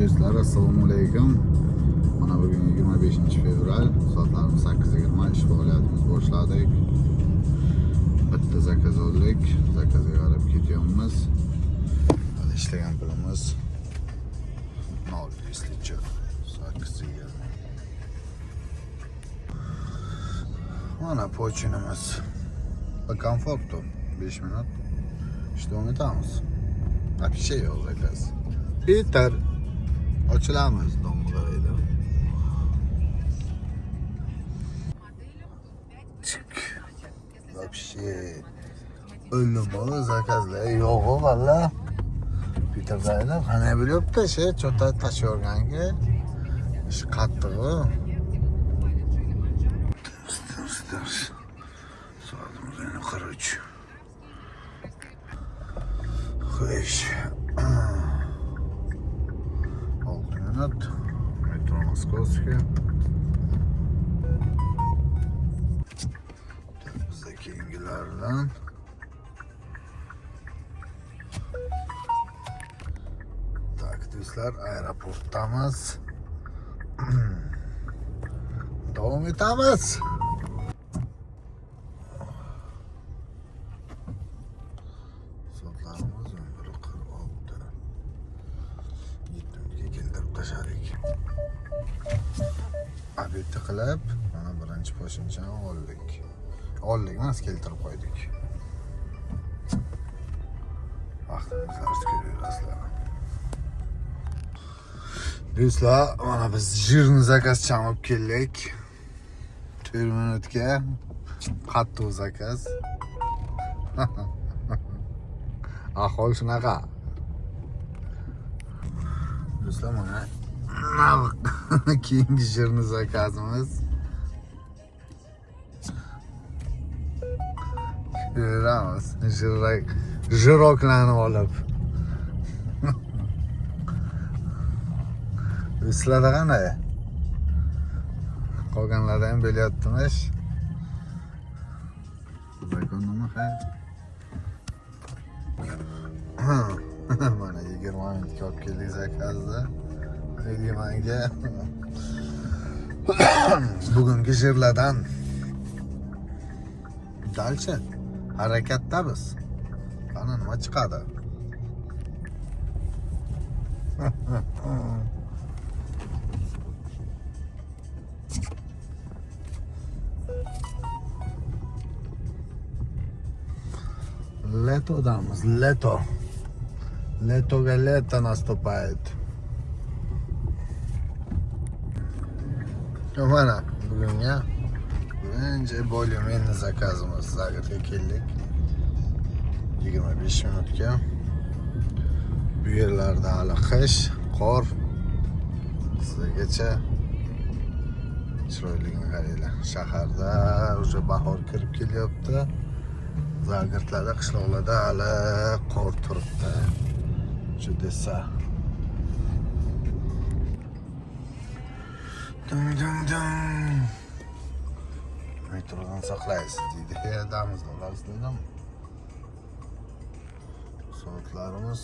Do'stlar, assalomu alaykum. Mana bugun 25 fevral, soatlarimiz 8:20, ish faoliyatimizni boshladik. Bitta zakaz oldik, zakazga qarab ketyapmiz. Hali ishlagan pulimiz 0 licha 8:20. Mana po'chinimiz. Komfortto 5 minut. İşte etamiz. Вообще yo'q zakaz. Peter ochilamiz domlalaydi. Вообще o'lim zakazlar yo'q valla. Peter'da qanday bilyapti cho'ta tashaverganga ish qattig'i. Soatimiz 43. Xo'sh. 6 minut. Metro Moskovskiy. Bizdeki ingilerden. Tak do'stlar, aeroportdamiz. Davom etamiz. Soatlarimiz 11:46. 7:ga keltirib tashladik. Obedni qilib, mana birinchi poshinchani oldik. Emas, keltirib qo'ydik. Vaqtimizni ko'ryapsizlar. Do'stlar, mana biz jirni zakaz chamib keldik. 4 minutga qattiq zakaz. Ahvol shunaqa. Do'stlar, mana keyingi jirni zakazimiz. Ko'ramiz, jiroklarni olib. Sizlarda qanday? Qolganlarda ham bo'lyaptimish. Zakon nima xayr? Mana 20 minutga olib keldik zakazda. 20 ga bugungi jirlardan dalcha harakatdamiz. Qani nima chiqadi? Letodamiz, Letoga lето наступает. Mana bugunga birinchi bo'limni zakazimiz. Zagatga keldik. 25 minutga. Bu yerlarda hali qish, qor. Sizgacha chiroyligini qaranglar. Shaharda o'sha bahor kirib kelyapti. Zagirtlarda, qishloqlarda hali qor turibdi. Shu desa. Metrodan saqlaysiz deydi. Yerdamiz olasiz dedim. Soatlarimiz.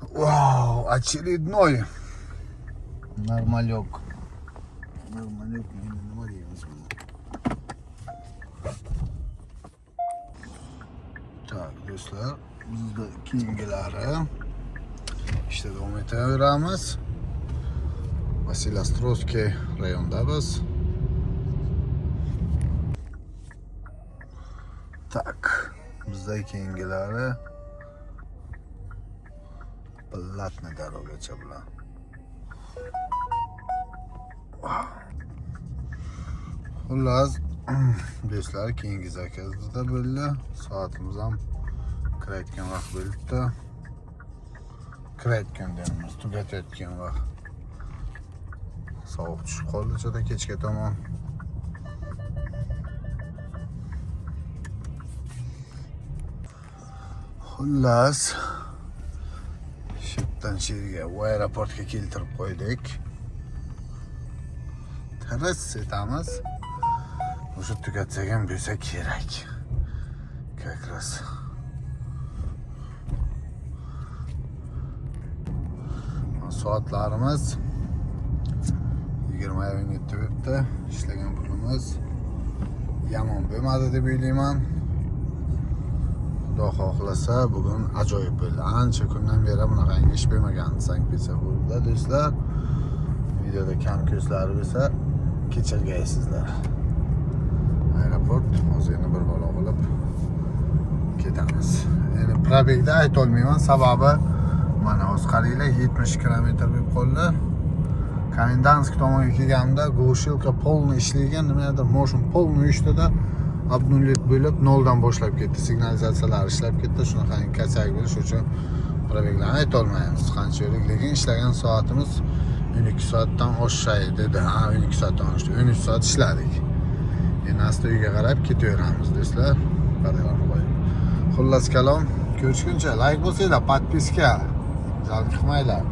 Wow, очередной. Normalok. Normalok nima deymiz buni? Tak do'stlar, bizda keyingilari işte davom etaveramiz. Vasilostrovskiy rayonidamiz. Tak, bizda keyingilari Platni darogacha bilan. Xullas, do'stlar, keyingi zakazda bo'ldi. Soatimiz ham kirayotgan vaqt bo'libdi. Kirayotgan deymiz, tugatayotgan vaqt. Sovuq tushib qoldi juda kechga tomon. Xullas, shundan yerga aeroportga keltirib qo'ydik. Taras etamiz. O'sha tugatsak ham bo'lsa kerak. Как раз. Soatlarimiz 20:17 bo'libdi. Ishlagan kunimiz yomon bo'lmadi deb o'ylayman. Xudo xohlasa bugun ajoyib bo'ldi. Ancha kundan beri bunaqangi ish bo'lmagandi Sankt-Peterburgda do'stlar. Videoda kam ko'zlari bo'lsa kechirgaysizlar. Aeroport hozirni bir bola qilib ketamiz. Endi probegda ayta olmayman, sababi mana hozir qaranglar 70 kilometr bo'lib qoldi. Komendantskiy tomonga kelganimda глушилка полный ishlagan, nimadir motion полный ishladi. Obnulet bo'lib noldan boshlab ketdi. Signalizatsiyalar ishlab ketdi. Shunaqangi kasak bo'lish uchun probeglarni ayta olmaymiz qanchalik, lekin ishlagan soatimiz 12 soatdan oshaydi dedi. Ha, 12 soatdan oshdi. 13 soat ishladik. Endi asta uyga qarab ketaveramiz do'stlar. Qadrlarni qo'yib. Xullas kalom, ko'rishguncha like bosinglar, podpiska. Zal qilmanglar.